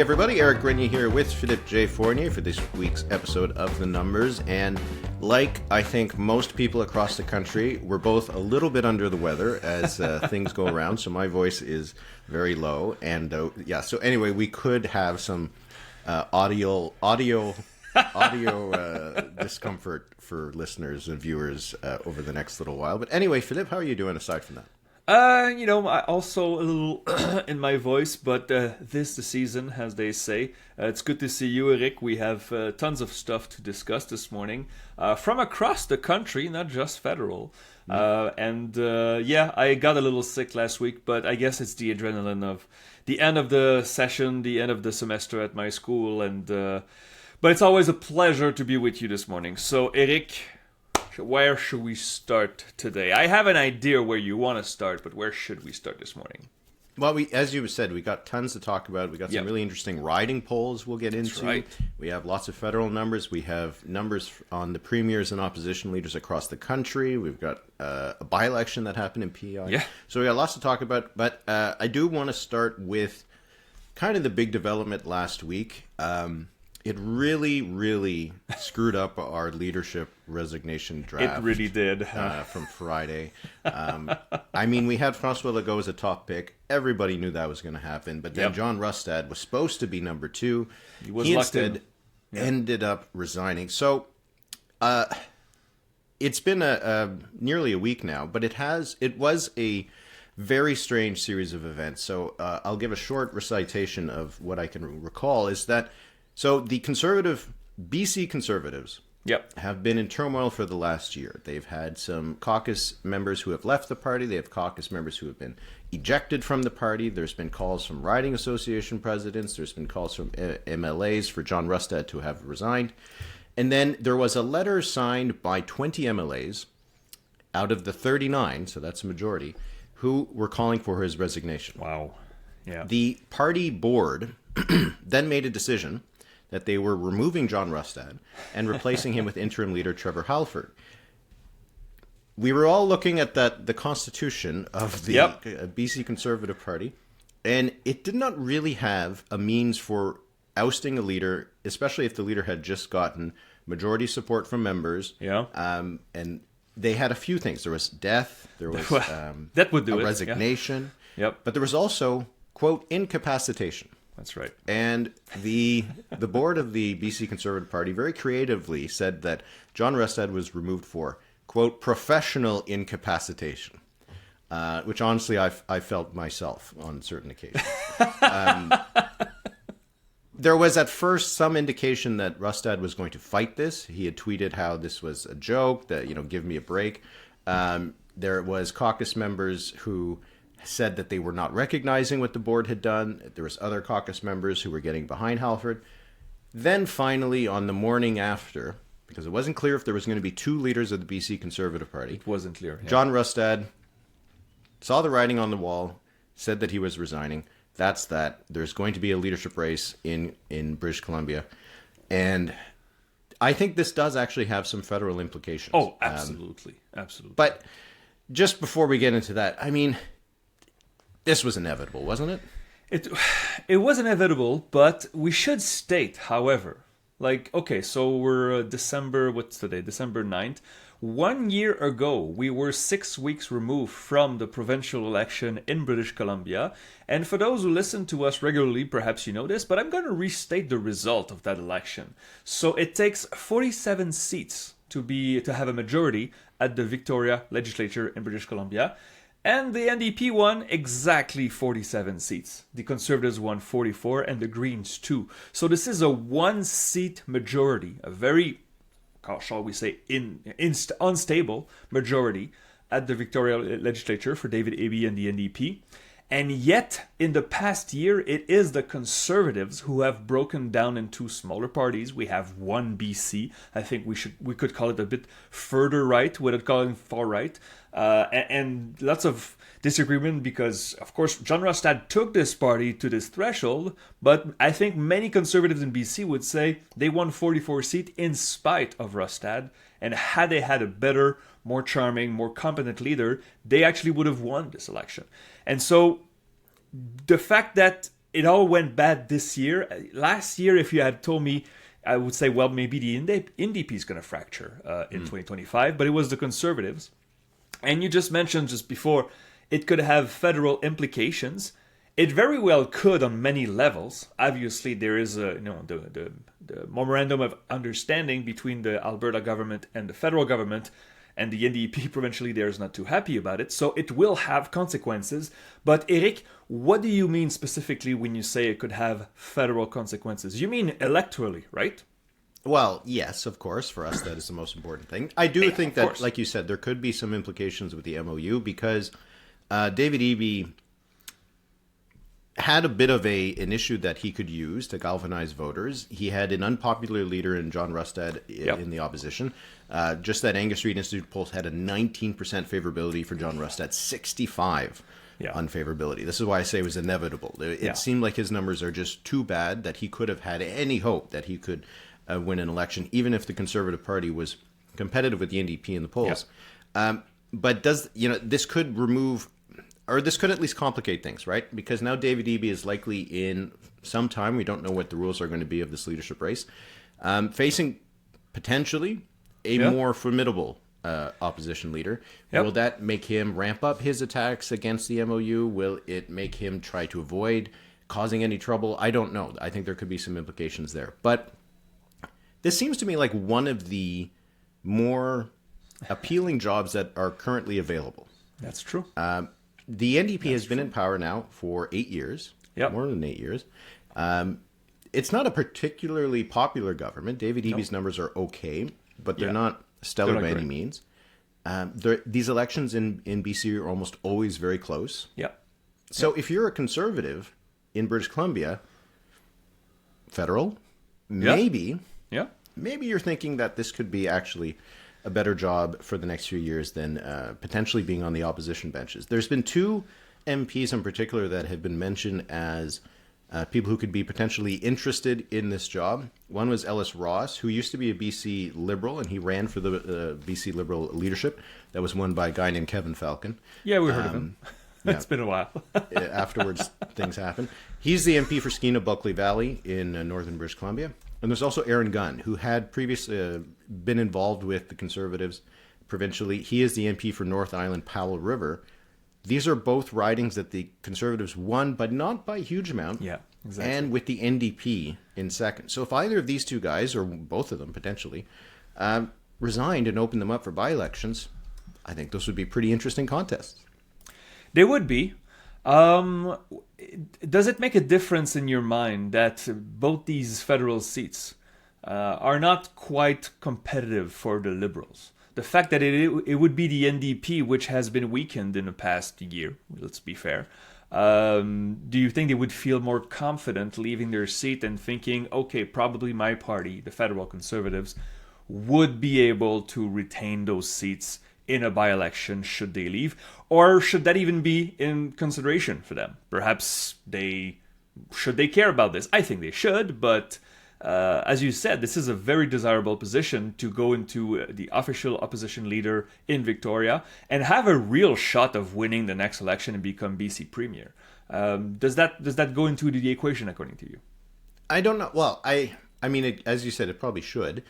everybody, Eric Grenier here with Philippe J. Fournier for this week's episode of The Numbers. And like I think most people across the country, we're both a little bit under the weather as things go around. So my voice is very low. And so anyway, we could have some audio discomfort for listeners and viewers over the next little while. But anyway, Philippe, how are you doing aside from that? I also a little in my voice, but this the season, as they say. It's good to see you, Eric. We have tons of stuff to discuss this morning from across the country, not just federal. I got a little sick last week, but I guess it's the adrenaline of the end of the session, the end of the semester at my school, but it's always a pleasure to be with you this morning. So, Eric, where should we start today? I have an idea where you want to start, but where should we start this morning? Well, as you said, we got tons to talk about. We got some really interesting riding polls we'll get into. That's right. We have lots of federal numbers. We have numbers on the premiers and opposition leaders across the country. We've got a by-election that happened in PEI. Yeah. So we got lots to talk about. But I do want to start with kind of the big development last week. It really, really screwed up our leadership resignation draft. It really did. From Friday. I mean, we had François Legault as a top pick. Everybody knew that was going to happen. But then John Rustad was supposed to be number 2. He instead ended up resigning. So it's been nearly a week now, but it was a very strange series of events. So I'll give a short recitation of what I can recall is that so the BC Conservatives have been in turmoil for the last year. They've had some caucus members who have left the party. They have caucus members who have been ejected from the party. There's been calls from riding association presidents. There's been calls from MLAs for John Rustad to have resigned. And then there was a letter signed by 20 MLAs out of the 39, so that's a majority, who were calling for his resignation. Wow. Yeah. The party board then made a decision that they were removing John Rustad and replacing him with interim leader Trevor Halford. We were all looking at the constitution of the BC Conservative Party, and it did not really have a means for ousting a leader, especially if the leader had just gotten majority support from members. Yeah. And they had a few things. There was death. There was that would do a resignation. Yeah. Yep. But there was also, quote, incapacitation. That's right. And the board of the BC Conservative Party very creatively said that John Rustad was removed for, quote, professional incapacitation, which honestly I felt myself on certain occasions. There was at first some indication that Rustad was going to fight this. He had tweeted how this was a joke, that, give me a break. There was caucus members who said that they were not recognizing what the board had done. There was other caucus members who were getting behind Halford. Then finally, on the morning after, because it wasn't clear if there was going to be 2 leaders of the BC Conservative Party. It wasn't clear. Yeah. John Rustad saw the writing on the wall, said that he was resigning. That's that. There's going to be a leadership race in British Columbia. And I think this does actually have some federal implications. Oh, absolutely. Absolutely. But just before we get into that, I mean, this was inevitable, wasn't it? It was inevitable, but we should state, however, so we're December 9th. 1 year ago, we were 6 weeks removed from the provincial election in British Columbia. And for those who listen to us regularly, perhaps you know this, but I'm going to restate the result of that election. So it takes 47 seats to have a majority at the Victoria legislature in British Columbia. And the NDP won exactly 47 seats. The Conservatives won 44 and the Greens 2. So this is a 1-seat majority, a very, shall we say, unstable majority at the Victoria legislature for David Eby and the NDP. And yet, in the past year, it is the Conservatives who have broken down into smaller parties. We have one BC. I think we could call it a bit further right without calling far right. And lots of disagreement because, of course, John Rustad took this party to this threshold, but I think many Conservatives in BC would say they won 44 seats in spite of Rustad, and had they had a better, more charming, more competent leader, they actually would have won this election. And so the fact that it all went bad this year. Last year, if you had told me, I would say, well, maybe the NDP is going to fracture in 2025, but it was the Conservatives. And you just mentioned just before, it could have federal implications. It very well could on many levels. Obviously, there is the memorandum of understanding between the Alberta government and the federal government, and the NDP provincially there is not too happy about it. So it will have consequences. But Eric, what do you mean specifically when you say it could have federal consequences? You mean electorally, right? Well, yes, of course. For us, that is the most important thing. I do think that, like you said, there could be some implications with the MOU because David Eby had a bit of an issue that he could use to galvanize voters. He had an unpopular leader in John Rustad in the opposition. Just that Angus Reid Institute polls had a 19% favorability for John Rustad, 65 unfavorability. This is why I say it was inevitable. It seemed like his numbers are just too bad that he could have had any hope that he could win an election, even if the Conservative Party was competitive with the NDP in the polls. But this could remove, or this could at least complicate things, right? Because now David Eby is likely in some time, we don't know what the rules are going to be of this leadership race, facing potentially a more formidable opposition leader. Will that make him ramp up his attacks against the MOU? Will it make him try to avoid causing any trouble? I don't know. I think there could be some implications there. But this seems to me like one of the more appealing jobs that are currently available. That's true. The NDP has been in power now for 8 years, more than 8 years. It's not a particularly popular government. David Eby's numbers are okay, but they're not stellar by any means. These elections in BC are almost always very close. So if you're a Conservative in British Columbia, federal, maybe you're thinking that this could be actually a better job for the next few years than potentially being on the opposition benches. There's been two MPs in particular that have been mentioned as people who could be potentially interested in this job. One was Ellis Ross, who used to be a BC Liberal, and he ran for the BC Liberal leadership. That was won by a guy named Kevin Falcon. Yeah, we heard of him. It's been a while. Afterwards, things happen. He's the MP for Skeena-Bulkley Valley in northern British Columbia. And there's also Aaron Gunn, who had previously been involved with the Conservatives provincially. He is the MP for North Island Powell River. These are both ridings that the Conservatives won, but not by a huge amount. Yeah, exactly. And with the NDP in second. So if either of these two guys, or both of them potentially, resigned and opened them up for by-elections, I think those would be pretty interesting contests. They would be. Does it make a difference in your mind that both these federal seats are not quite competitive for the Liberals? The fact that it would be the NDP, which has been weakened in the past year, let's be fair, do you think they would feel more confident leaving their seat and thinking, okay, probably my party, the federal Conservatives, would be able to retain those seats in a by-election should they leave? Or should that even be in consideration for them? Perhaps should they care about this? I think they should, but as you said, this is a very desirable position to go into the official opposition leader in Victoria and have a real shot of winning the next election and become BC Premier. Does that go into the equation according to you? I don't know. Well, I mean, as you said, it probably should,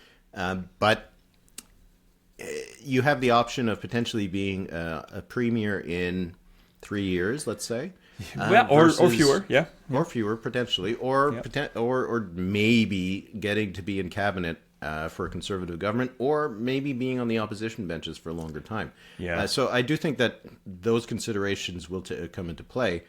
but you have the option of potentially being a premier in 3 years, let's say. Or fewer, or fewer potentially, or maybe getting to be in cabinet for a Conservative government, or maybe being on the opposition benches for a longer time. So I do think that those considerations will come into play.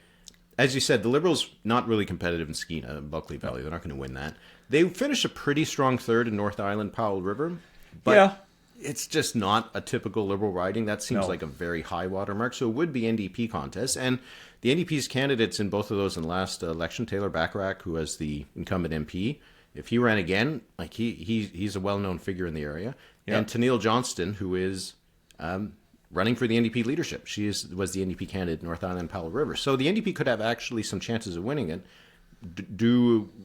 As you said, the Liberals not really competitive in Skeena, Bulkley Valley. They're not going to win that. They finished a pretty strong third in North Island Powell River, but it's just not a typical Liberal riding. That seems like a very high watermark. So it would be NDP contests. And the NDP's candidates in both of those in last election, Taylor Bacharach, who was the incumbent MP, if he ran again, like he's a well-known figure in the area. And Tennille Johnston, who is running for the NDP leadership. She was the NDP candidate in North Island Powell River. So the NDP could have actually some chances of winning it.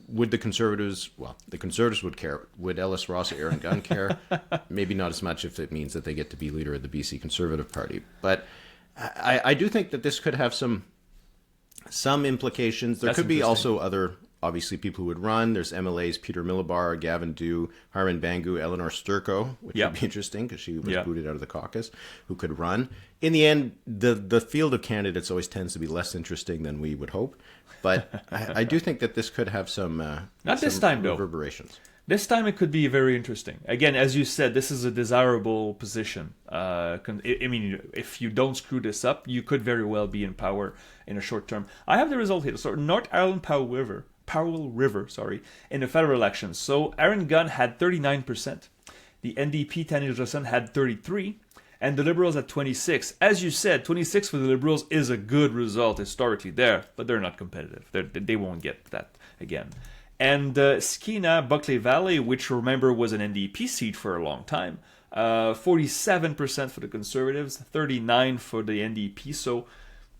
Would the Conservatives, well, the Conservatives would care. Would Ellis Ross or Aaron Gunn care? Maybe not as much if it means that they get to be leader of the BC Conservative Party. But I do think that this could have some some implications. There That's could be interesting. also other, obviously, people who would run. There's MLAs Peter Milibar, Gavin Dew, Harman Bangu, Eleanor Sturko, which Yeah. would be interesting because she was Yeah. booted out of the caucus, who could run. In the end, the field of candidates always tends to be less interesting than we would hope. But I do think that this could have some Not this some time, though. reverberations. This time it could be very interesting. Again, as you said, this is a desirable position. I mean, if you don't screw this up, you could very well be in power in a short term. I have the result here. So North Ireland Powell River, in the federal elections. So Aaron Gunn had 39%. The NDP Tanya Johnson had 33%. And the Liberals at 26. As you said, 26 for the Liberals is a good result historically there, but they're not competitive. They won't get that again. And Skeena, Buckley Valley, which remember was an NDP seat for a long time, 47% for the Conservatives, 39% for the NDP. So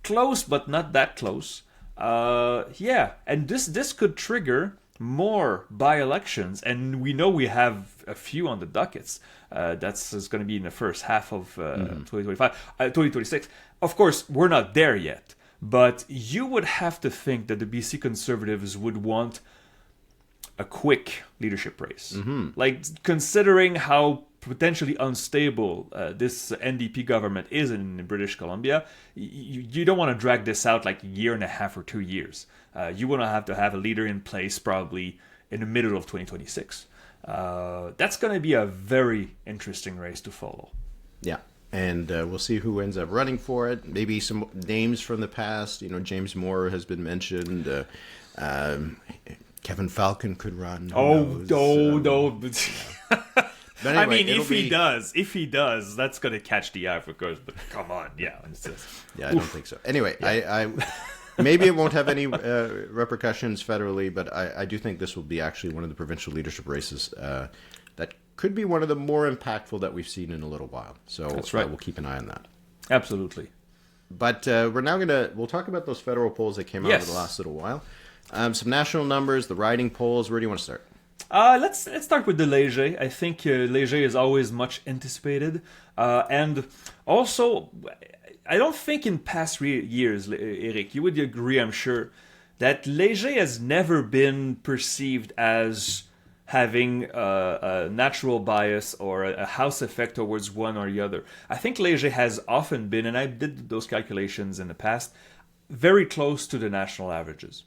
close, but not that close. Yeah, and this could trigger more by-elections, and we know we have a few on the dockets. That's going to be in the first half of 2026. Of course, we're not there yet, but you would have to think that the BC Conservatives would want a quick leadership race. Like, considering how potentially unstable this NDP government is in British Columbia, you don't want to drag this out like a year and a half or 2 years. You want to have a leader in place probably in the middle of 2026. That's going to be a very interesting race to follow. Yeah. And we'll see who ends up running for it. Maybe some names from the past. You know, James Moore has been mentioned. Kevin Falcon could run. No. But I anyway, mean, if he does, that's going to catch the eye, of course. But come on, yeah. It's just, I don't think so. Anyway, I maybe it won't have any repercussions federally, but I do think this will be actually one of the provincial leadership races that could be one of the more impactful that we've seen in a little while. So that's right. We'll keep an eye on that. Absolutely. But we'll talk about those federal polls that came out over the last little while. Some national numbers, the riding polls. Where do you want to start? Let's start with the Léger. I think Léger is always much anticipated, and also I don't think in past years, Eric, you would agree, I'm sure, that Léger has never been perceived as having a natural bias or a house effect towards one or the other. I think Léger has often been, and I did those calculations in the past, very close to the national averages.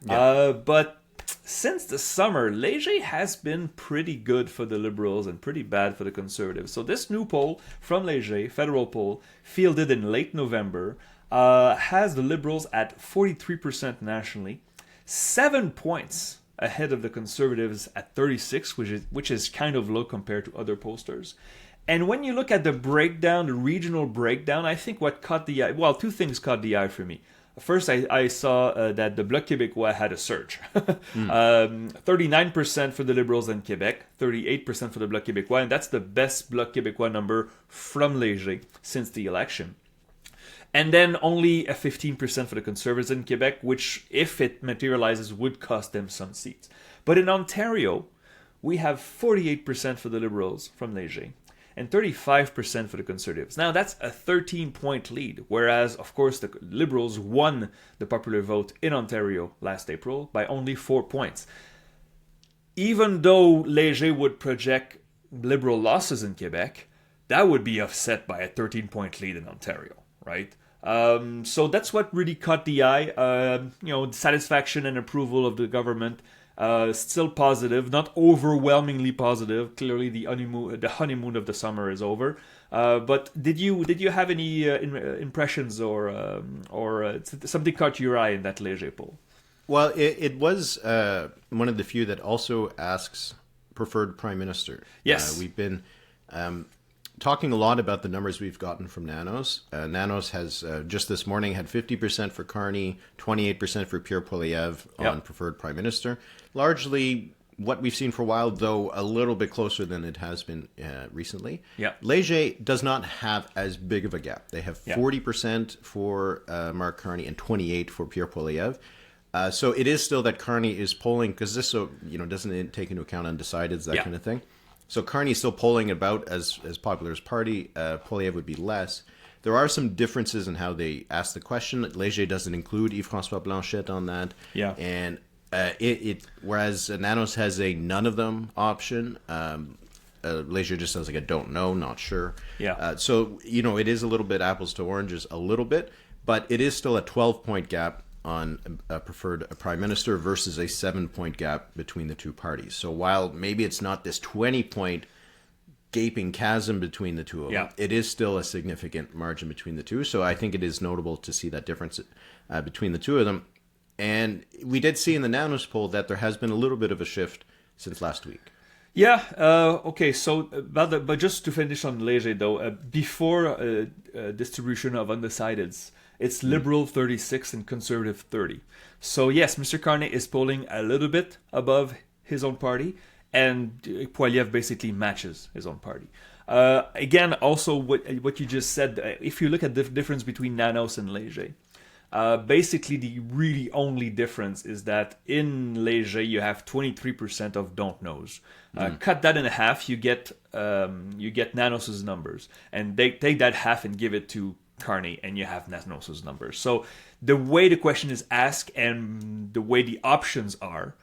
Yeah. But since the summer, Léger has been pretty good for the Liberals and pretty bad for the Conservatives. So this new poll from Léger, federal poll, fielded in late November, has the Liberals at 43% nationally, 7 points ahead of the Conservatives at 36, which is kind of low compared to other pollsters. And when you look at the breakdown, the regional breakdown, I think what caught the eye, well, two things caught the eye for me. First, I saw that the Bloc Québécois had a surge. 39% for the Liberals in Quebec, 38% for the Bloc Québécois, and that's the best Bloc Québécois number from Léger since the election. And then only a 15% for the Conservatives in Quebec, which, if it materializes, would cost them some seats. But in Ontario, we have 48% for the Liberals from Léger and 35% for the Conservatives. Now, that's a 13-point lead, whereas, of course, the Liberals won the popular vote in Ontario last April by only 4 points. Even though Léger would project Liberal losses in Quebec, that would be offset by a 13-point lead in Ontario, right? So that's what really caught the eye. Satisfaction and approval of the government. Still positive, not overwhelmingly positive. Clearly, the honeymoon of the summer is over. But did you have any impressions or something caught your eye in that Léger poll? Well, it was one of the few that also asks preferred prime minister. Yes, we've been talking a lot about the numbers we've gotten from Nanos. Nanos has just this morning had 50% for Carney, 28% for Pierre Poilievre on preferred prime minister. Largely what we've seen for a while, though a little bit closer than it has been recently. Yeah. Léger does not have as big of a gap. They have 40% for Mark Carney and 28% for Pierre Poilievre. So it is still that Carney is polling, because this doesn't take into account undecideds, that kind of thing. So Carney's still polling about as popular as party. Poilievre would be less. There are some differences in how they ask the question. Léger doesn't include Yves-François Blanchet on that. Yeah. And whereas Nanos has a none of them option, Léger just sounds like a don't know, not sure. Yeah. So, it is a little bit apples to oranges, a little bit, but it is still a 12-point gap on a preferred prime minister versus a 7-point gap between the two parties. So while maybe it's not this 20-point gaping chasm between the two of them, it is still a significant margin between the two. So I think it is notable to see that difference between the two of them. And we did see in the Nanos poll that there has been a little bit of a shift since last week. Yeah. Okay. So, but just to finish on Léger though, before distribution of undecideds, it's Liberal 36 and Conservative 30. So yes, Mr. Carney is polling a little bit above his own party, and Poilievre basically matches his own party. Again, also what you just said, if you look at the difference between Nanos and Léger, basically the really only difference is that in Léger you have 23% of don't knows. Cut that in half, you get Nanos's numbers, and they take that half and give it to Carney, and you have Nanos's numbers. So the way the question is asked and the way the options are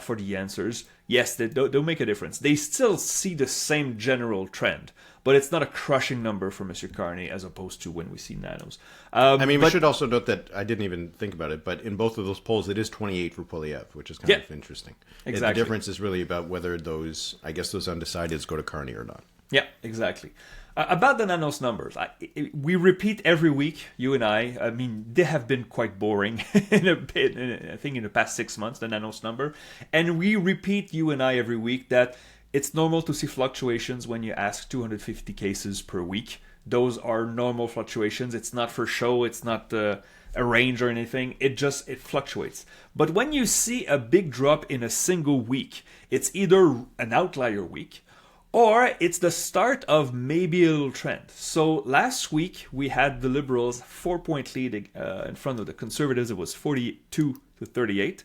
for the answers, yes, they'll make a difference. They still see the same general trend, but it's not a crushing number for Mr. Carney as opposed to when we see Nanos. We should also note that I didn't even think about it, but in both of those polls, it is 28 for Poilievre, which is kind of interesting. Exactly. The difference is really about whether those undecideds go to Carney or not. Yeah, exactly. About the Nanos numbers, we repeat every week, you and I. I mean, they have been quite boring in a bit, I think in the past 6 months, the Nanos number. And we repeat, you and I, every week that it's normal to see fluctuations when you ask 250 cases per week. Those are normal fluctuations. It's not for show. It's not a range or anything. It fluctuates. But when you see a big drop in a single week, it's either an outlier week or it's the start of maybe a little trend. So last week we had the Liberals 4-point lead in front of the Conservatives. It was 42 to 38.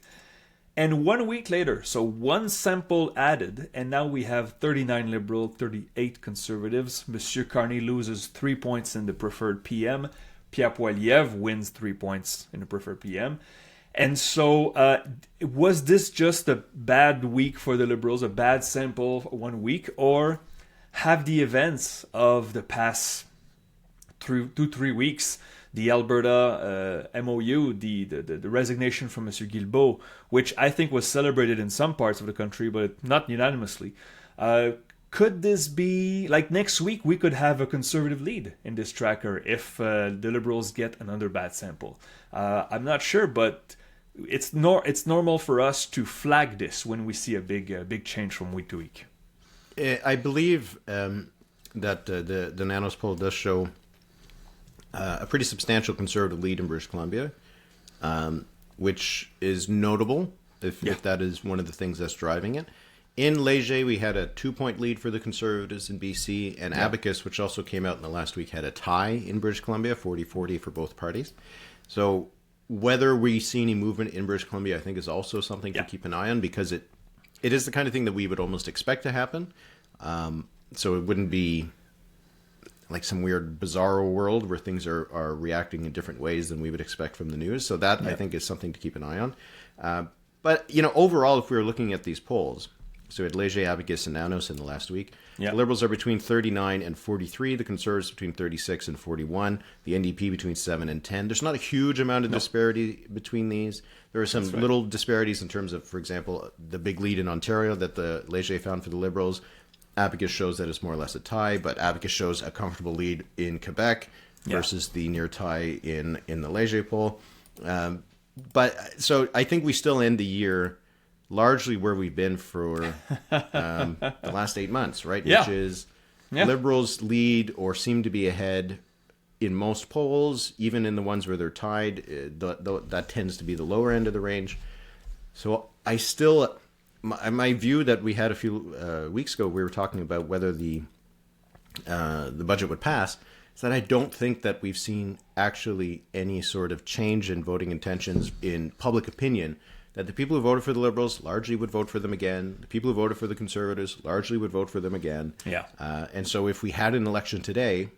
And 1 week later, so one sample added, and now we have 39 Liberal, 38 Conservatives. Monsieur Carney loses 3 points in the preferred PM. Pierre Poilievre wins 3 points in the preferred PM. And so was this just a bad week for the Liberals, a bad sample for 1 week, or have the events of the past 3 weeks, the Alberta MOU, the resignation from Mr. Guilbeault, which I think was celebrated in some parts of the country, but not unanimously, could this be, like next week, we could have a Conservative lead in this tracker if the Liberals get another bad sample? I'm not sure, but it's normal for us to flag this when we see a big change from week to week. I believe that the Nanos poll does show a pretty substantial Conservative lead in British Columbia, which is notable if that is one of the things that's driving it. In Léger, we had a 2-point lead for the Conservatives in BC, and Abacus, which also came out in the last week, had a tie in British Columbia, 40-40 for both parties. So whether we see any movement in British Columbia, I think, is also something to keep an eye on, because it is the kind of thing that we would almost expect to happen. So it wouldn't be like some weird bizarro world where things are reacting in different ways than we would expect from the news. So that, I think, is something to keep an eye on. But, overall, if we were looking at these polls, so at Léger, Abacus, and Nanos in the last week, the Liberals are between 39 and 43, the Conservatives between 36 and 41, the NDP between 7 and 10. There's not a huge amount of disparity between these. There are some little disparities in terms of, for example, the big lead in Ontario that the Léger found for the Liberals. Abacus shows that it's more or less a tie, but Abacus shows a comfortable lead in Quebec versus the near tie in the Léger poll. But so I think we still end the year largely where we've been for the last 8 months, right? Yeah. Which is Liberals lead or seem to be ahead in most polls, even in the ones where they're tied. That tends to be the lower end of the range. So I still, my view that we had a few weeks ago, we were talking about whether the budget would pass, is that I don't think that we've seen actually any sort of change in voting intentions in public opinion, that the people who voted for the Liberals largely would vote for them again. The people who voted for the Conservatives largely would vote for them again. Yeah. And so if we had an election today,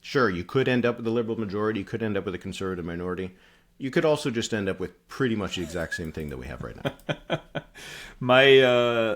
Sure, you could end up with a Liberal majority, you could end up with a Conservative minority. You could also just end up with pretty much the exact same thing that we have right now. My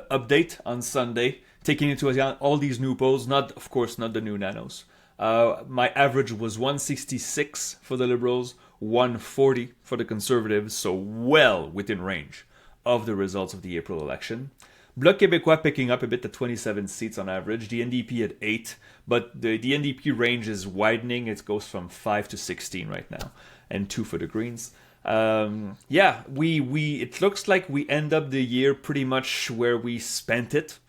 update on Sunday, taking into account all these new polls, of course, not the new nanos. My average was 166 for the Liberals, 140 for the Conservatives, so well within range of the results of the April election. Bloc Québécois picking up a bit at 27 seats on average, the NDP at 8, but the NDP range is widening. It goes from 5 to 16 right now, and 2 for the Greens. It looks like we end up the year pretty much where we spent it,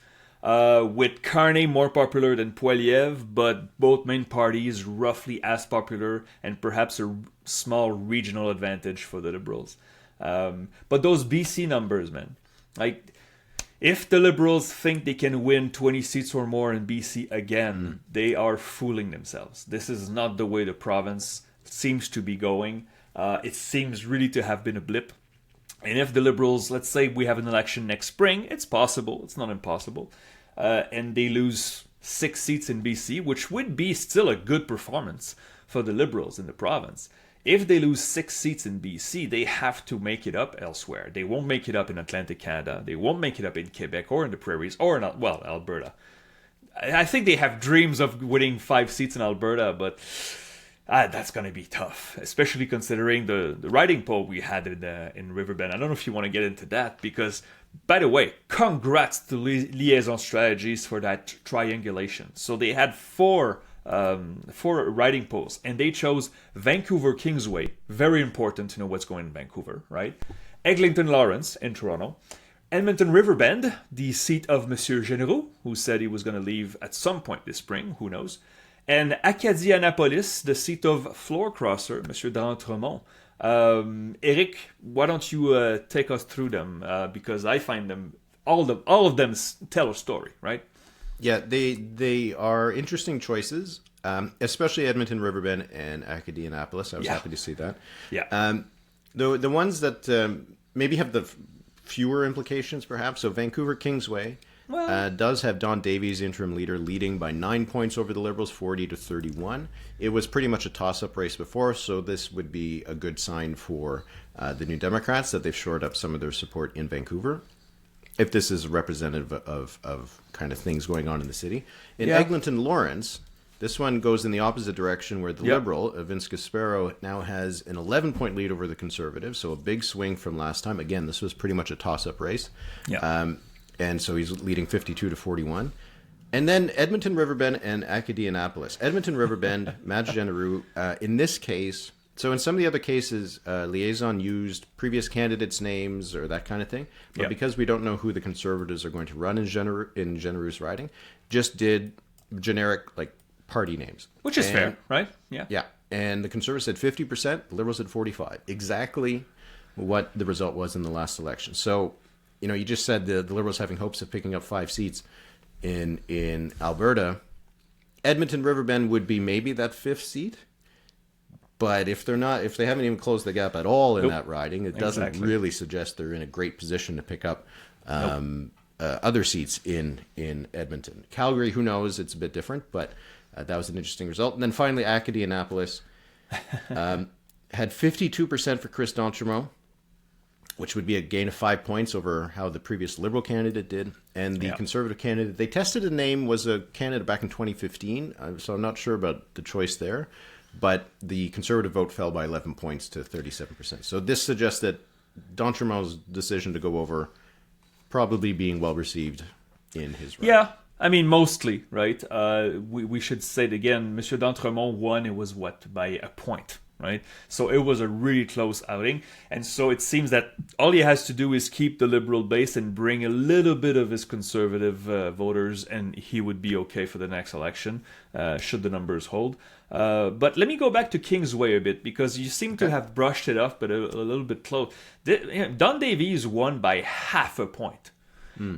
with Carney more popular than Poilievre, but both main parties roughly as popular, and perhaps a small regional advantage for the Liberals. But those BC numbers, man, like, if the Liberals think they can win 20 seats or more in BC again, they are fooling themselves. This is not the way the province seems to be going. It seems really to have been a blip. And if the Liberals, let's say we have an election next spring, it's possible, it's not impossible, and they lose 6 seats in BC, which would be still a good performance for the Liberals in the province. If they lose 6 seats in BC, they have to make it up elsewhere. They won't make it up in Atlantic Canada. They won't make it up in Quebec or in the prairies or in, Alberta. I think they have dreams of winning 5 seats in Alberta, but that's going to be tough, especially considering the riding poll we had in Riverbend. I don't know if you want to get into that, because, by the way, congrats to Liaison Strategies for that triangulation. So they had four riding polls, and they chose Vancouver Kingsway, very important to know what's going on in Vancouver, right? Eglinton Lawrence in Toronto, Edmonton Riverbend, the seat of Monsieur Généraux, who said he was going to leave at some point this spring, who knows, and Acadie-Annapolis, the seat of floor crosser, Monsieur d'Entremont. Eric, why don't you take us through them, because I find them all of them tell a story, right? Yeah, they are interesting choices, especially Edmonton, Riverbend, and Acadie-Annapolis. I was happy to see that. Yeah. The ones that maybe have the fewer implications, perhaps. So Vancouver Kingsway does have Don Davies, interim leader, leading by 9 points over the Liberals, 40-31. It was pretty much a toss-up race before, so this would be a good sign for the New Democrats that they've shored up some of their support in Vancouver, if this is representative of kind of things going on in the city. In Eglinton Lawrence, this one goes in the opposite direction, where the Liberal, Vince Gasparo, now has an 11-point lead over the Conservative, so a big swing from last time. Again, this was pretty much a toss-up race. Yeah. And so he's leading 52-41. And then Edmonton Riverbend and Acadie-Annapolis. Edmonton Riverbend, Madge Genereux, in this case, so in some of the other cases, Liaison used previous candidates' names or that kind of thing. But because we don't know who the Conservatives are going to run in Genereux's riding, just did generic party names. Which is fair, right? Yeah. Yeah. And the Conservatives said 50%, the Liberals said 45%. Exactly what the result was in the last election. So, you just said the Liberals having hopes of picking up 5 seats in Alberta. Edmonton Riverbend would be maybe that 5th seat. But if they haven't even closed the gap at all in that riding, it doesn't really suggest they're in a great position to pick up other seats in Edmonton. Calgary, who knows? It's a bit different, but that was an interesting result. And then finally, Acadie-Annapolis had 52% for Chris D'Entremont, which would be a gain of 5 points over how the previous Liberal candidate did. And the Conservative candidate, they tested a name, was a candidate back in 2015, so I'm not sure about the choice there. But the Conservative vote fell by 11 points to 37%. So this suggests that D'Entremont's decision to go over probably being well received in his riding. Yeah, I mean, mostly, right? We should say it again, Monsieur D'Entremont won, it was by a point, right? So it was a really close outing. And so it seems that all he has to do is keep the Liberal base and bring a little bit of his Conservative voters, and he would be okay for the next election, should the numbers hold. But let me go back to Kingsway a bit, because you seem to have brushed it off, but a little bit close. Don Davies won by half a point.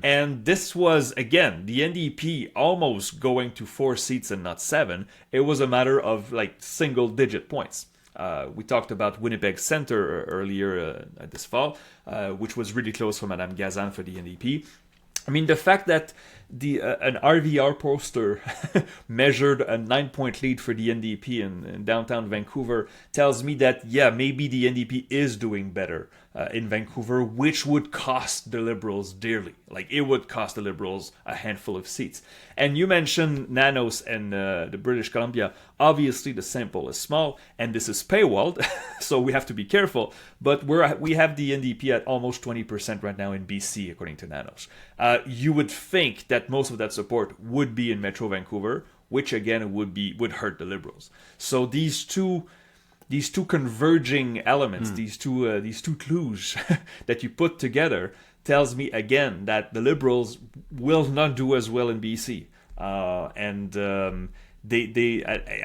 And this was, again, the NDP almost going to 4 seats and not 7. It was a matter of single-digit points. We talked about Winnipeg Centre earlier this fall, which was really close for Madame Gazan for the NDP. I mean, the fact that an RVR poster measured a 9-point lead for the NDP in downtown Vancouver tells me that, yeah, maybe the NDP is doing better in Vancouver, which would cost the Liberals dearly. Like, it would cost the Liberals a handful of seats. And you mentioned Nanos and the British Columbia. Obviously, the sample is small, and this is paywalled, so we have to be careful. But we have the NDP at almost 20% right now in BC, according to Nanos. You would think that most of that support would be in Metro Vancouver, which again would hurt the Liberals. So these two converging elements, these two clues that you put together, tells me again that the Liberals will not do as well in BC, I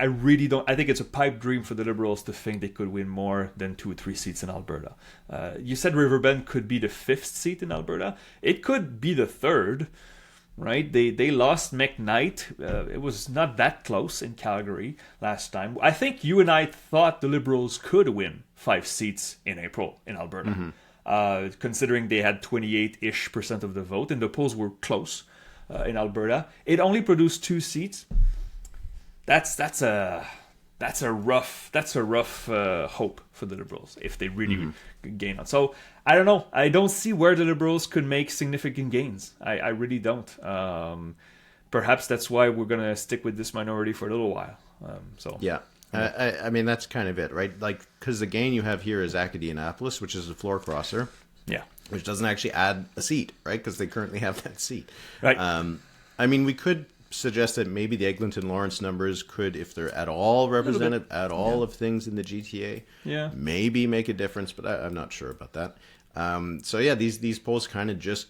really don't. I think it's a pipe dream for the Liberals to think they could win more than 2 or 3 seats in Alberta. You said Riverbend could be the 5th seat in Alberta. It could be the 3rd. Right, they lost McKnight. It was not that close in Calgary last time. I think you and I thought the Liberals could win 5 seats in April in Alberta, considering they had 28-ish% of the vote, and the polls were close in Alberta. It only produced 2 seats. That's a rough hope for the Liberals if they really gain on. So I don't know. I don't see where the Liberals could make significant gains. I really don't. Perhaps that's why we're gonna stick with this minority for a little while. Yeah. I mean, that's kind of it, right? Like, because the gain you have here is Acadianapolis, which is a floor crosser. Yeah. Which doesn't actually add a seat, right? Because they currently have that seat. Right. I mean, we could suggest that maybe the Eglinton Lawrence numbers could, if they're at all represented at all of things in the GTA, maybe make a difference, but I'm not sure about that. So yeah, these polls kind of just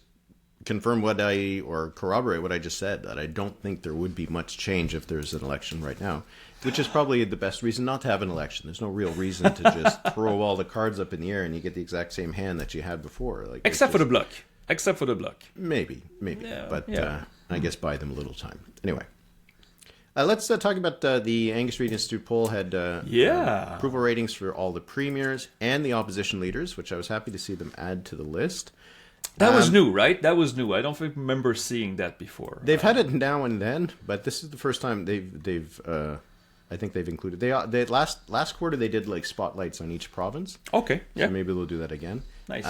confirm or corroborate what I just said, that I don't think there would be much change if there's an election right now, which is probably the best reason not to have an election. There's no real reason to just throw all the cards up in the air and you get the exact same hand that you had before. Like, Except for the bloc. Maybe. I guess buy them a little time. Anyway, let's talk about the Angus Reid Institute poll had approval ratings for all the premiers and the opposition leaders, which I was happy to see them add to the list. That was new, right? That was new. I don't remember seeing that before. They've had it now and then, but this is the first time they've I think they've included. They last quarter they did like spotlights on each province. Okay, yeah. So maybe they'll do that again. Nice.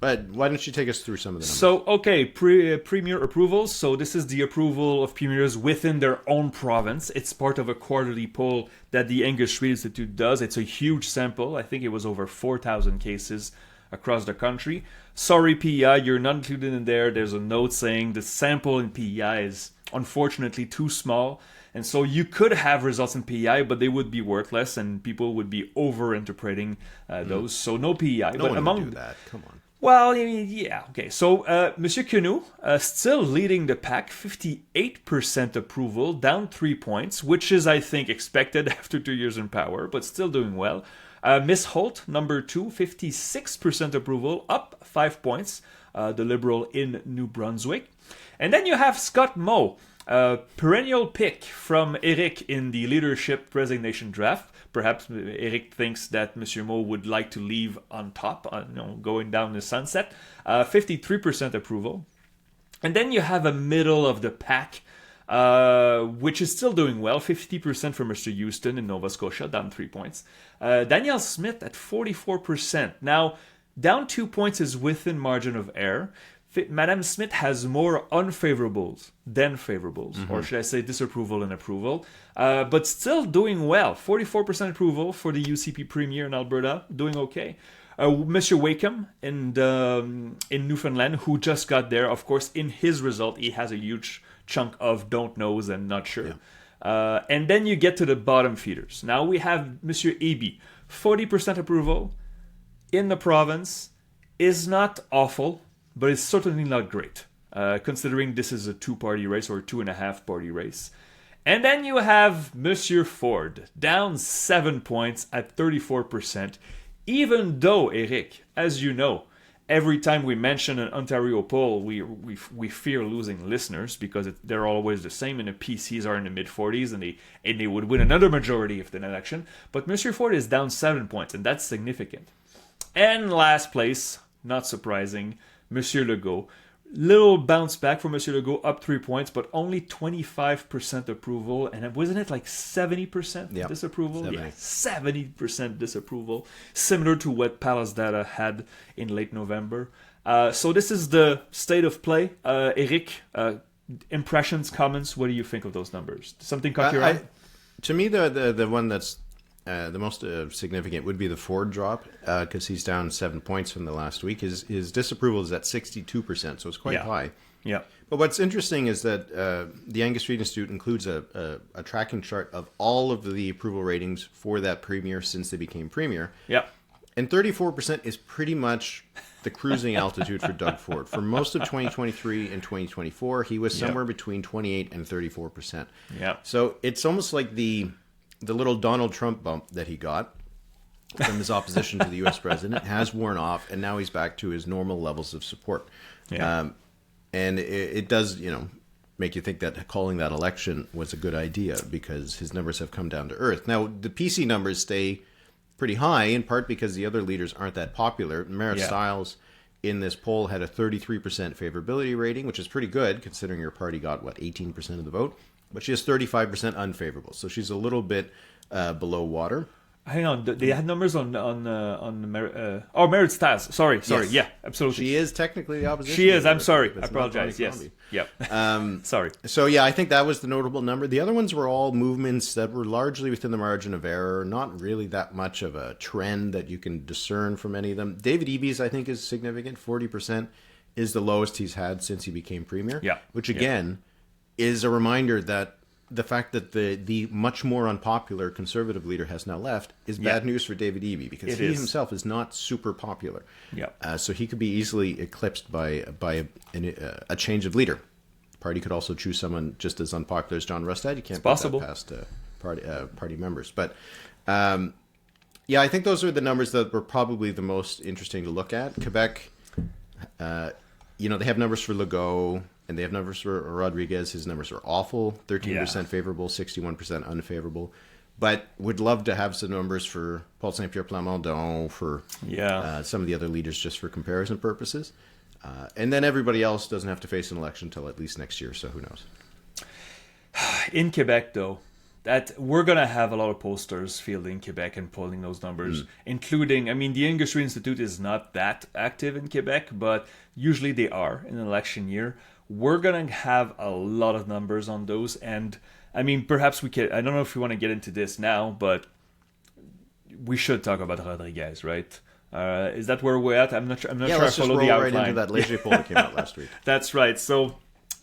But why don't you take us through some of the numbers? So, okay, premier approvals. So this is the approval of premiers within their own province. It's part of a quarterly poll that the Angus Reid Institute does. It's a huge sample. I think it was over 4,000 cases across the country. Sorry, PEI, you're not included in there. There's a note saying the sample in PEI is unfortunately too small. And so you could have results in PEI, but they would be worthless and people would be over-interpreting those. So no PEI. No one would do that. Come on. Well, yeah, okay. So, Monsieur Quenu, still leading the pack, 58% approval, down 3 points, which is, I think, expected after 2 years in power, but still doing well. Miss Holt, number 2, 56% approval, up 5 points, the Liberal in New Brunswick. And then you have Scott Moe, perennial pick from Eric in the leadership resignation draft. Perhaps Eric thinks that Monsieur Moe would like to leave on top, going down the sunset. 53% approval. And then you have a middle of the pack, which is still doing well. 50% for Mr. Houston in Nova Scotia, down 3 points. Danielle Smith at 44%. Now, down 2 points is within margin of error. Madame Smith has more unfavorables than favorables, or should I say disapproval and approval, but still doing well. 44% approval for the UCP Premier in Alberta, doing okay. Mr. Wakeham in Newfoundland, who just got there, of course, in his result, he has a huge chunk of don't knows and not sure. Yeah. And then you get to the bottom feeders. Now we have Mr. Eby, 40% approval in the province, is not awful, but it's certainly not great, considering this is a 2-party race or 2.5-party race. And then you have Monsieur Ford, down 7 points at 34%, even though, Eric, as you know, every time we mention an Ontario poll, we fear losing listeners because they're always the same, and the PCs are in the mid-40s, and they would win another majority if an election. But Monsieur Ford is down 7 points, and that's significant. And last place, not surprising, Monsieur Legault, Little bounce back for Monsieur Legault, up 3 points, but only 25% approval. And wasn't it like 70% disapproval? 70% disapproval. Similar to what Palace Data had in late November. So this is the state of play. Eric, impressions, comments, what do you think of those numbers? Something caught your eye? To me, the one that's the most significant would be the Ford drop, because he's down 7 points from the last week. His disapproval is at 62%, so it's quite high. Yeah. But what's interesting is that the Angus Reid Institute includes a tracking chart of all of the approval ratings for that premier since they became premier. Yeah. And 34% is pretty much the cruising altitude for Doug Ford. For most of 2023 and 2024, he was somewhere between 28 and 34%. Yeah. So it's almost like the little Donald Trump bump that he got from his opposition to the U.S. president has worn off, and now he's back to his normal levels of support. Yeah. And it does, make you think that calling that election was a good idea, because his numbers have come down to earth. Now, the PC numbers stay pretty high, in part because the other leaders aren't that popular. Marit Stiles in this poll had a 33% favorability rating, which is pretty good, considering her party got, 18% of the vote. But she has 35% unfavorable, so she's a little bit below water. Hang on, they had numbers on Marit Stiles. Sorry, Yes. yeah, absolutely. She is technically the opposition. She is. I'm sorry. I It's apologize. not Yes. Yep. Sorry. So yeah, I think that was the notable number. The other ones were all movements that were largely within the margin of error. Not really that much of a trend that you can discern from any of them. David Eby's, I think, is significant. 40% is the lowest he's had since he became premier. Yeah. Which again is a reminder that the fact that the much more unpopular conservative leader has now left is bad news for David Eby, because he himself is not super popular. Yeah. So he could be easily eclipsed by a change of leader. The party could also choose someone just as unpopular as John Rustad. You can't put that past party members. But I think those are the numbers that were probably the most interesting to look at. Quebec, they have numbers for Legault, and they have numbers for Rodriguez. His numbers are awful. 13% favorable, 61% unfavorable. But would love to have some numbers for Paul Saint-Pierre Plamondon, for some of the other leaders, just for comparison purposes. And then everybody else doesn't have to face an election until at least next year, so who knows? In Quebec, though, that we're going to have a lot of posters fielding Quebec and polling those numbers, including, the Angus Reid Institute is not that active in Quebec, but usually they are in an election year. We're going to have a lot of numbers on those, and perhaps we can, I don't know if we want to get into this now, but we should talk about Rodriguez, right? Is that where we're at? I'm not sure I follow the outline. Let's just roll right into that Léger poll that came out last week. That's right. So,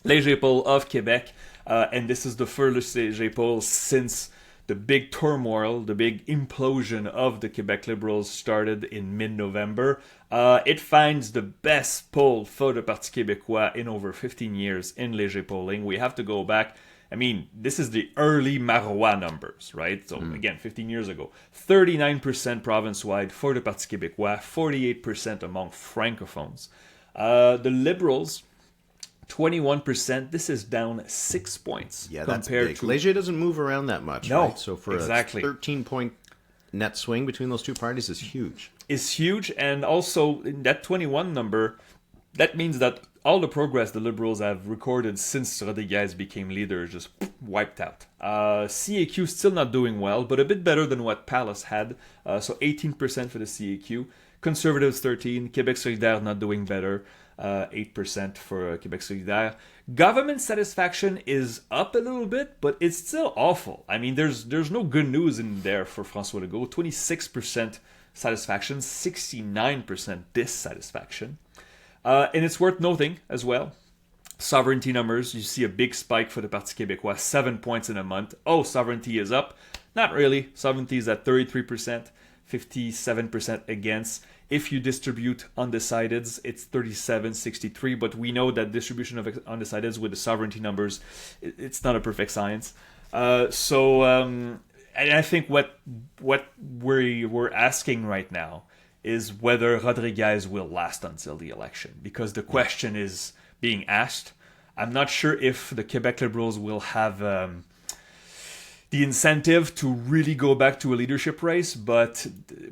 Léger poll of Quebec, and this is the first Léger poll since the big turmoil, the big implosion of the Quebec Liberals started in mid-November. It finds the best poll for the Parti Québécois in over 15 years in Léger polling. We have to go back. This is the early Marois numbers, right? So again, 15 years ago. 39% province-wide for the Parti Québécois, 48% among francophones. The Liberals, 21%. This is down 6 points. Yeah, that's big. Léger doesn't move around that much, right? So for a 13-point net swing between those two parties is huge. Is huge, and also in that 21 number, that means that all the progress the Liberals have recorded since Rodriguez became leader is just wiped out. CAQ still not doing well, but a bit better than what Palace had. So 18% for the CAQ. Conservatives 13%. Québec Solidaire not doing better. 8% for Québec Solidaire. Government satisfaction is up a little bit, but it's still awful. There's no good news in there for François Legault. 26% satisfaction, 69% dissatisfaction. And it's worth noting as well, sovereignty numbers, you see a big spike for the Parti Québécois, 7 points in a month. Oh, sovereignty is up. Not really. Sovereignty is at 33%, 57% against. If you distribute undecideds, it's 37-63, but we know that distribution of undecideds with the sovereignty numbers, it's not a perfect science. And I think what we're asking right now is whether Rodriguez will last until the election, because the question is being asked. I'm not sure if the Quebec Liberals will have the incentive to really go back to a leadership race, but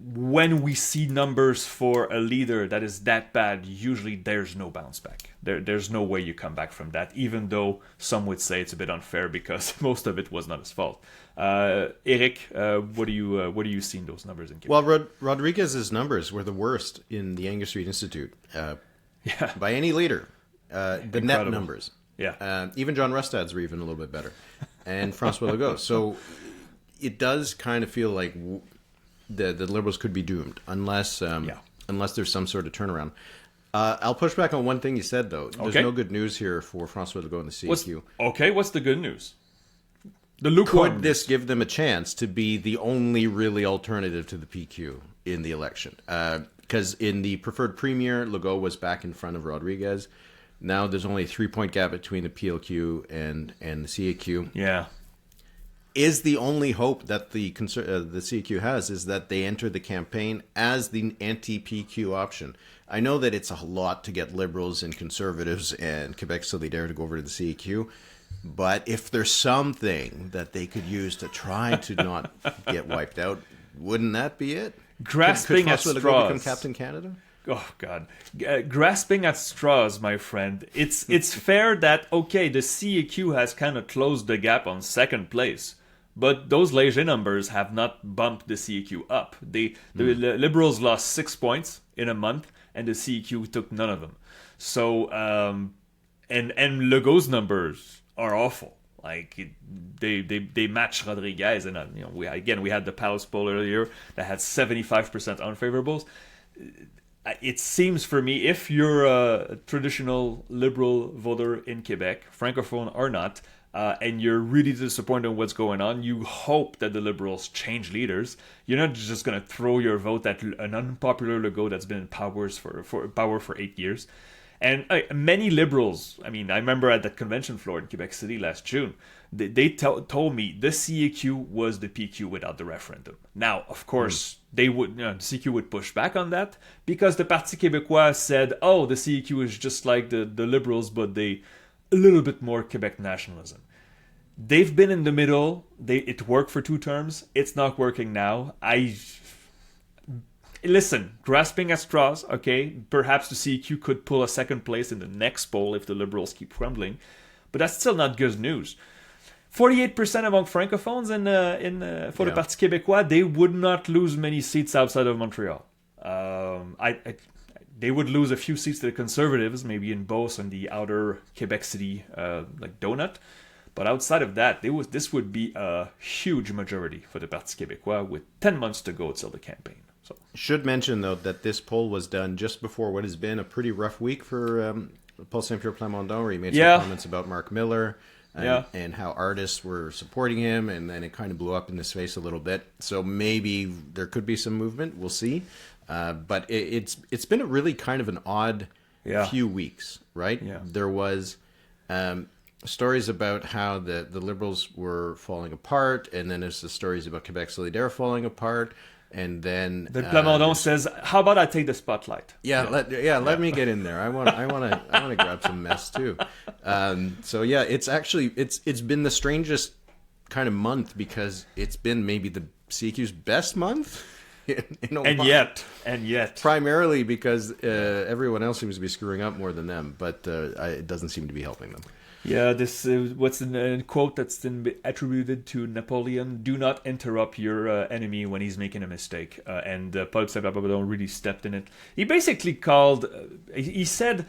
when we see numbers for a leader that is that bad, usually there's no bounce back. There's no way you come back from that, even though some would say it's a bit unfair because most of it was not his fault. Eric, what do you see in those numbers in Quebec? Well, Rodriguez's numbers were the worst in the Angus Street Institute by any leader. The net numbers. Yeah. Even John Rustad's were even a little bit better. And Francois Legault. So it does kind of feel like the Liberals could be doomed unless there's some sort of turnaround. I'll push back on one thing you said, though. There's no good news here for Francois Legault and the CQ. What's the good news? Could this give them a chance to be the only really alternative to the PQ in the election? Because in the preferred premier, Legault was back in front of Rodriguez. Now there's only a 3-point gap between the PLQ and the CAQ. Yeah. Is the only hope that the CAQ has is that they enter the campaign as the anti-PQ option. I know that it's a lot to get Liberals and Conservatives and Quebec Solidaire to go over to the CAQ, but if there's something that they could use to try to not get wiped out, wouldn't that be it? Grasping at straws. Become Captain Canada? Oh God, grasping at straws, my friend. It's fair that okay, the CAQ has kind of closed the gap on second place, but those Léger numbers have not bumped the CAQ up. The Liberals lost 6 points in a month, and the CAQ took none of them. So and Legault's numbers are awful. Like they match Rodriguez, and we had the Palace poll earlier that had 75% unfavorables. It seems for me, if you're a traditional liberal voter in Quebec, francophone or not, and you're really disappointed in what's going on, you hope that the Liberals change leaders. You're not just going to throw your vote at an unpopular Legault that's been in power for 8 years. And many Liberals, I remember at that convention floor in Quebec City last June, they told me the CAQ was the PQ without the referendum. Now, of course, the CQ would push back on that because the Parti Québécois said, oh, the CAQ is just like the Liberals, but a little bit more Quebec nationalism. They've been in the middle. It worked for 2 terms. It's not working now. Listen, grasping at straws, okay, perhaps the CQ could pull a second place in the next poll if the Liberals keep crumbling, but that's still not good news. 48% among francophones for the Parti Québécois, they would not lose many seats outside of Montreal. They would lose a few seats to the Conservatives, maybe in Beauce and the outer Quebec City donut. But outside of that, this would be a huge majority for the Parti Québécois with 10 months to go till the campaign. So. Should mention, though, that this poll was done just before what has been a pretty rough week for Paul Saint-Pierre Plamondon, where he made some comments about Mark Miller and how artists were supporting him, and then it kind of blew up in his face a little bit. So maybe there could be some movement. We'll see. But it's been a really kind of an odd few weeks, right? Yeah. There was stories about how the Liberals were falling apart, and then there's the stories about Quebec Solidaire falling apart. And then Plamondon says, "How about I take the spotlight?" Let me get in there. I want to grab some mess too. It's been the strangest kind of month because it's been maybe the CQ's best month. And yet, primarily because everyone else seems to be screwing up more than them, but it doesn't seem to be helping them. Yeah, this what's a quote that's been attributed to Napoleon: "Do not interrupt your enemy when he's making a mistake." And Paul Saint-Pierre really stepped in it. He basically called. He said,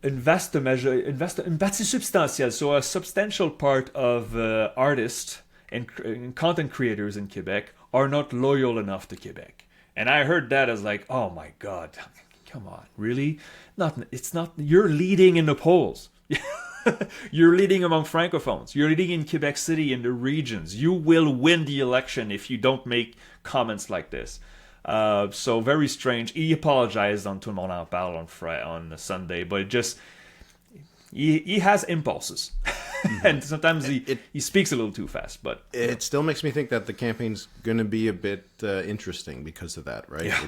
"Une partie substantielle," so a substantial part of artists and content creators in Quebec are not loyal enough to Quebec. And I heard that as like, oh my God, come on, really? It's not. You're leading in the polls. You're leading among francophones. You're leading in Quebec City in the regions. You will win the election if you don't make comments like this. So very strange. He apologized on Tout le monde en parle on Sunday, but it just he has impulses, and sometimes he speaks a little too fast. But it still makes me think that the campaign's going to be a bit interesting because of that, right? Yeah.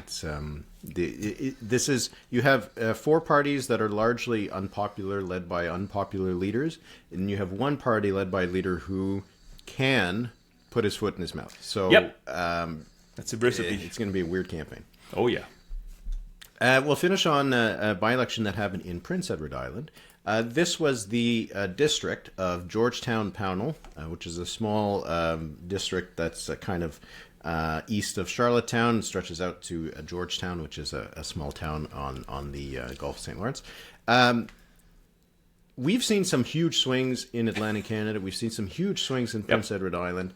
It's you have 4 parties that are largely unpopular, led by unpopular leaders, and you have one party led by a leader who can put his foot in his mouth. So Yep. That's a recipe. it's going to be a weird campaign. Oh, yeah. We'll finish on a by-election that happened in Prince Edward Island. This was the district of Georgetown Pownal, which is a small district that's kind of east of Charlottetown and stretches out to Georgetown, which is a small town on the Gulf of St. Lawrence. We've seen some huge swings in Atlantic Canada. We've seen some huge swings in Prince Edward Island.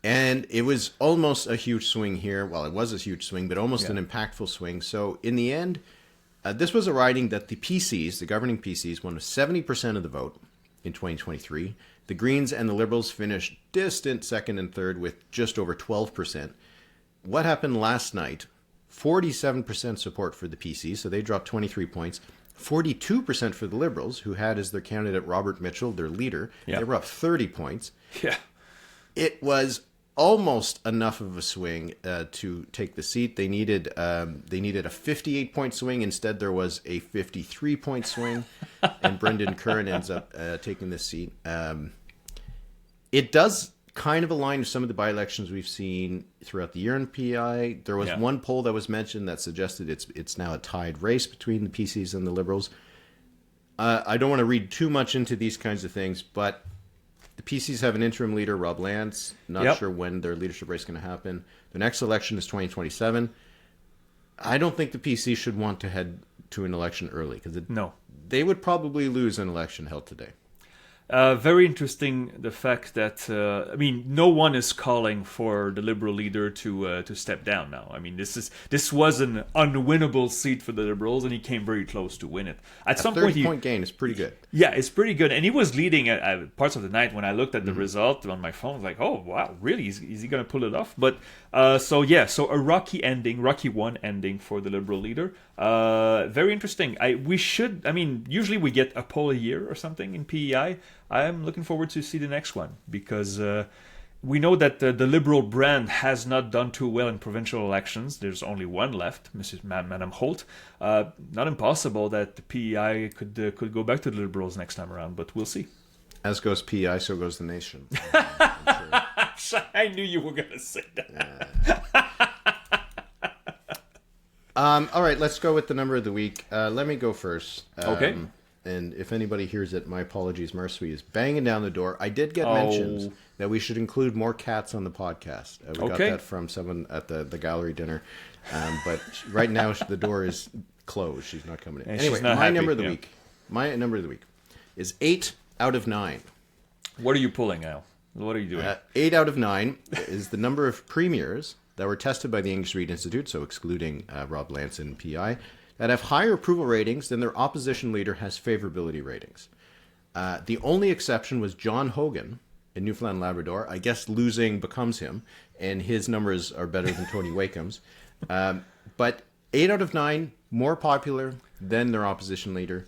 And it was almost a huge swing here. Well, it was a huge swing, but almost an impactful swing. So in the end, this was a riding that the PCs, the governing PCs, won with 70% of the vote in 2023. The Greens and the Liberals finished distant second and third with just over 12%. What happened last night? 47% support for the PCs, so they dropped 23 points. 42% for the Liberals, who had as their candidate Robert Mitchell, their leader. They were up 30 points. Yeah. It was almost enough of a swing to take the seat. They needed a 58-point swing. Instead, there was a 53-point swing, and Brendan Curran ends up taking the seat. It does kind of align with some of the by-elections we've seen throughout the year in PI. There was one poll that was mentioned that suggested it's now a tied race between the PCs and the Liberals. I don't want to read too much into these kinds of things, but the PCs have an interim leader, Rob Lance. Not sure when their leadership race is going to happen. The next election is 2027. I don't think the PC should want to head to an election early because they would probably lose an election held today. Very interesting, the fact that no one is calling for the Liberal leader to step down now. I mean, this was an unwinnable seat for the Liberals, and he came very close to win it. At some point, 30-point gain is pretty good. Yeah, it's pretty good, and he was leading at parts of the night. When I looked at the result on my phone, I was like, "Oh wow, really? Is he going to pull it off?" But so a rocky one ending for the Liberal leader. Very interesting. Usually we get a poll a year or something in PEI. I'm looking forward to see the next one because we know that the Liberal brand has not done too well in provincial elections. There's only one left, Madame Holt. Not impossible that the PEI could go back to the Liberals next time around, but we'll see. As goes PEI, so goes the nation. I knew you were going to say that. All right, let's go with the number of the week. Let me go first. Okay. And if anybody hears it, my apologies. Marcy is banging down the door. I did get mentions that we should include more cats on the podcast. We got that from someone at the gallery dinner. But right now the door is closed. She's not coming in. And anyway, my number of the week. My number of the week is 8 out of 9. What are you pulling now? What are you doing? 8 out of 9 is the number of premiers that were tested by the English Read Institute, so excluding Rob Lance and PI, that have higher approval ratings than their opposition leader has favorability ratings. The only exception was John Hogan in Newfoundland and Labrador. I guess losing becomes him, and his numbers are better than Tony Wakeham's. But 8 out of 9, more popular than their opposition leader.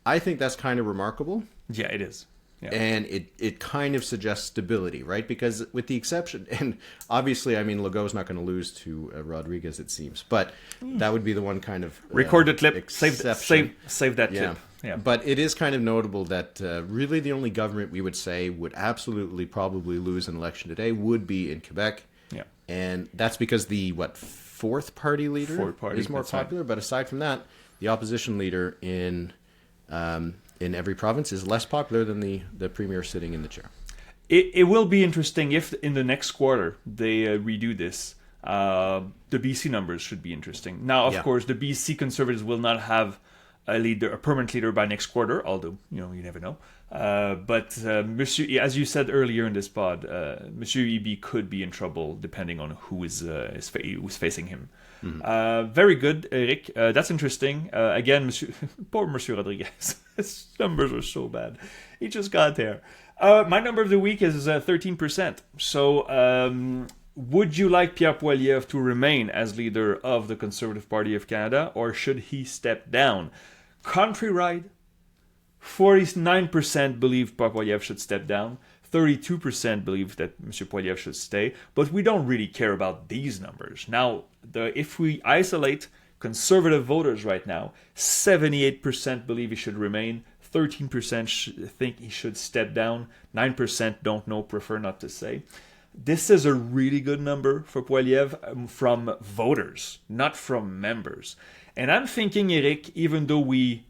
I think that's kind of remarkable. Yeah, it is. Yeah. And it kind of suggests stability, right? Because with the exception, and obviously, Legault's not going to lose to Rodriguez, it seems. But that would be the one kind of record the clip, save that clip. Yeah. But it is kind of notable that really the only government we would say would absolutely probably lose an election today would be in Quebec. Yeah. And that's because the, fourth party leader is more popular. Right. But aside from that, the opposition leader in every province is less popular than the premier sitting in the chair. It will be interesting if in the next quarter they redo this. The BC numbers should be interesting. Now, of course, the BC Conservatives will not have a permanent leader by next quarter, although, you never know. But Monsieur, as you said earlier in this pod, Monsieur EB could be in trouble depending on who's facing him. Mm-hmm. Very good, Eric. That's interesting. Again, poor Monsieur Rodriguez. His numbers are so bad. He just got there. My number of the week is 13%. So, would you like Pierre Poilievre to remain as leader of the Conservative Party of Canada, or should he step down? Countrywide, 49% believe Pierre Poilievre should step down. 32% believe that M. Poilievre should stay, but we don't really care about these numbers. Now, if we isolate conservative voters right now, 78% believe he should remain, 13% think he should step down, 9% don't know, prefer not to say. This is a really good number for Poilievre from voters, not from members. And I'm thinking, Eric, even though we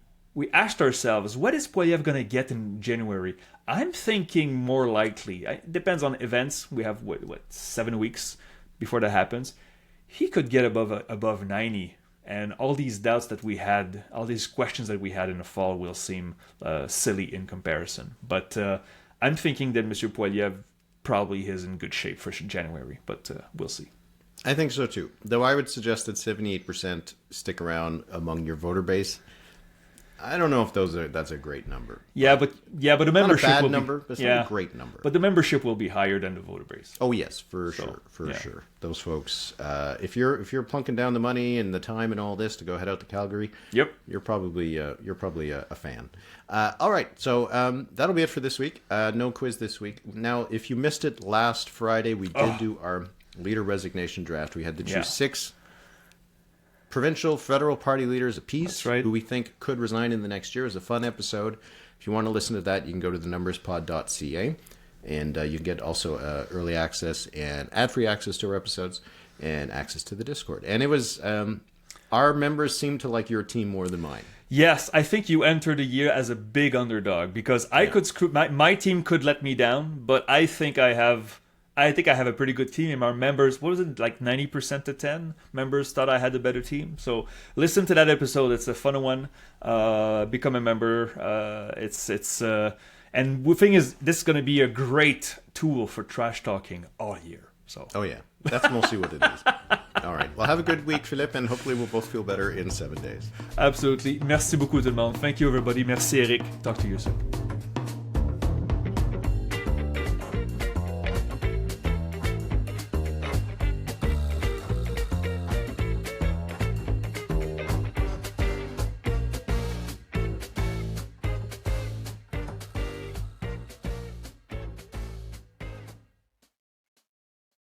asked ourselves, what is Poilievre going to get in January? I'm thinking more likely, it depends on events. We have, 7 weeks before that happens. He could get above 90. And all these doubts that we had, all these questions that we had in the fall will seem silly in comparison. But I'm thinking that Monsieur Poilievre probably is in good shape for January, but we'll see. I think so too. Though I would suggest that 78% stick around among your voter base. I don't know if that's a great number. Yeah, but the membership not a bad will number, but it's not a great number. But the membership will be higher than the voter base. Oh yes, for sure. Those folks, if you're plunking down the money and the time and all this to go head out to Calgary, yep, you're probably a fan. All right, so that'll be it for this week. No quiz this week. Now, if you missed it last Friday, we did do our leader resignation draft. We had to choose 6 provincial, federal party leaders apiece, right, who we think could resign in the next year. It was a fun episode. If you want to listen to that, you can go to thenumberspod.ca, and you can get also early access and ad-free access to our episodes and access to the Discord. And it was our members seemed to like your team more than mine. Yes, I think you entered the year as a big underdog because I could my team could let me down, but I think I have a pretty good team. And our members, what was it, like 90% to 10 members thought I had a better team. So listen to that episode. It's a fun one. Become a member. And the thing is, this is going to be a great tool for trash talking all year. So. Oh yeah, that's mostly what it is. All right. Well, have a good week, Philippe, and hopefully we'll both feel better in 7 days. Absolutely. Merci beaucoup tout le monde. Thank you, everybody. Merci, Eric. Talk to you soon.